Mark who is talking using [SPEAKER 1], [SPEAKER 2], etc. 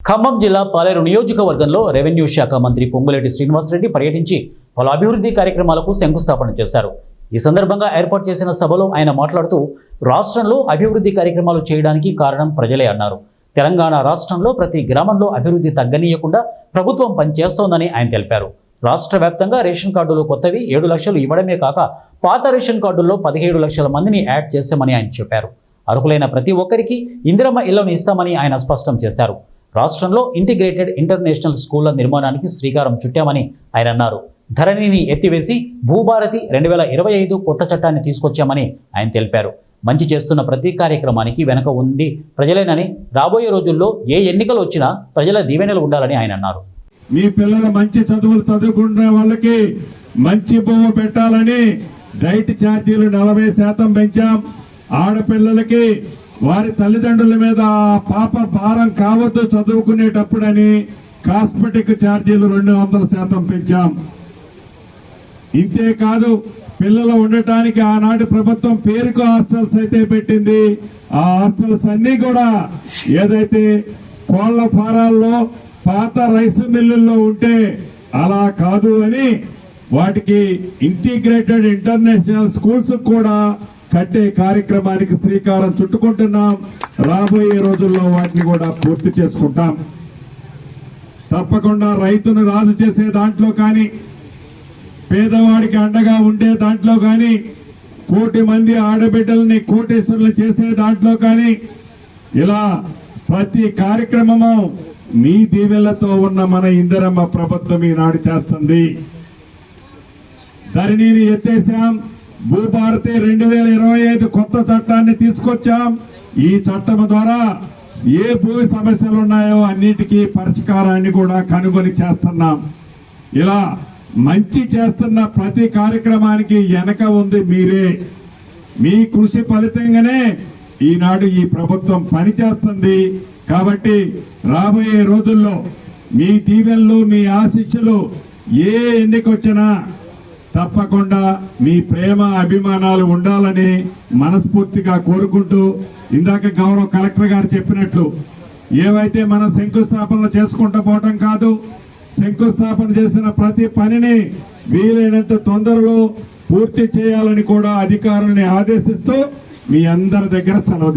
[SPEAKER 1] ఖమ్మం జిల్లా పాలేరు నియోజకవర్గంలో రెవెన్యూ శాఖ మంత్రి పొంగులేటి శ్రీనివాసరెడ్డి పర్యటించి పలు అభివృద్ధి కార్యక్రమాలకు శంకుస్థాపన చేశారు. ఈ సందర్భంగా ఏర్పాటు చేసిన సభలో ఆయన మాట్లాడుతూ రాష్ట్రంలో అభివృద్ధి కార్యక్రమాలు చేయడానికి కారణం ప్రజలే అన్నారు. తెలంగాణ రాష్ట్రంలో ప్రతి గ్రామంలో అభివృద్ధి తగ్గనీయకుండా ప్రభుత్వం పనిచేస్తోందని ఆయన తెలిపారు. రాష్ట్ర వ్యాప్తంగా రేషన్ కార్డులు కొత్తవి 7 లక్షలు ఇవ్వడమే కాక పాత రేషన్ కార్డుల్లో 17 లక్షల మందిని యాడ్ చేశామని ఆయన చెప్పారు. అర్హులైన ప్రతి ఒక్కరికి ఇందిరమ్మ ఇళ్లను ఇస్తామని ఆయన స్పష్టం చేశారు. రాష్ట్రంలో ఇంటిగ్రేటెడ్ ఇంటర్నేషనల్ స్కూళ్ల నిర్మాణానికి శ్రీకారం చుట్టామని ఆయన అన్నారు. ధరణిని ఎత్తివేసి భూభారతి 2025 కొత్త చట్టాన్ని తీసుకొచ్చామని ఆయన తెలిపారు. మంచి చేస్తున్న ప్రతి కార్యక్రమానికి వెనక ఉంది ప్రజలేనని, రాబోయే రోజుల్లో ఏ ఎన్నికలు వచ్చినా ప్రజల దీవెనలు ఉండాలని ఆయన అన్నారు.
[SPEAKER 2] మీ పిల్లలు మంచి చదువులు చదువుకునే వాళ్ళకి మంచి భూమి పెట్టాలని డైట్ ఛార్జీలు 40% పెంచాం. ఆడపిల్లలకి వారి తల్లిదండ్రుల మీద పాప భారం కావద్దు చదువుకునేటప్పుడని కాస్మెటిక్ ఛార్జీలు 200% పెంచాం. ఇంతేకాదు పిల్లలు ఉండటానికి ఆనాటి ప్రభుత్వం పేరుకు హాస్టల్స్ అయితే పెట్టింది. ఆ హాస్టల్స్ అన్ని కూడా ఏదైతే కోళ్ల ఫారాల్లో పాత రైస్ మిల్లుల్లో ఉంటే అలా కాదు అని వాటికి ఇంటిగ్రేటెడ్ ఇంటర్నేషనల్ స్కూల్స్ కూడా కట్టే కార్యక్రమానికి శ్రీకారం చుట్టుకుంటున్నాం. రాబోయే రోజుల్లో వాటిని కూడా పూర్తి చేసుకుంటాం. తప్పకుండా రైతును రాజు చేసే దాంట్లో కానీ, పేదవాడికి అండగా ఉండే దాంట్లో కానీ, 1 కోటి మంది ఆడబిడ్డల్ని కోటేశ్వరులు చేసే దాంట్లో కానీ, ఇలా ప్రతి కార్యక్రమము మీ దీవెనలతో ఉన్న మన ఇందిరమ్మ ప్రభుత్వం ఈనాడు చేస్తుంది. ధరణిని ఎత్తేసాం. భూభారతి 2025 కొత్త చట్టాన్ని తీసుకొచ్చాం. ఈ చట్టం ద్వారా ఏ భూమి సమస్యలు ఉన్నాయో అన్నిటికీ పరిష్కారాన్ని కూడా కనుగొని చేస్తున్నాం. ఇలా మంచి చేస్తున్న ప్రతి కార్యక్రమానికి వెనక ఉంది మీరే. మీ కృషి ఫలితంగానే ఈనాడు ఈ ప్రభుత్వం పనిచేస్తుంది. కాబట్టి రాబోయే రోజుల్లో మీ దీవెనలు, మీ ఆశీస్సులు ఏ ఎన్నికొచ్చినా తప్పకుండా మీ ప్రేమ అభిమానాలు ఉండాలని మనస్ఫూర్తిగా కోరుకుంటూ, ఇందాక గౌరవ కలెక్టర్ గారు చెప్పినట్లు ఏవైతే మనం శంకుస్థాపనలు చేసుకుంటూ పోవటం కాదు, శంకుస్థాపన చేసిన ప్రతి పనిని వీలైనంత తొందరలో పూర్తి చేయాలని కూడా అధికారుల్ని ఆదేశిస్తూ మీ అందరి దగ్గర సెలవు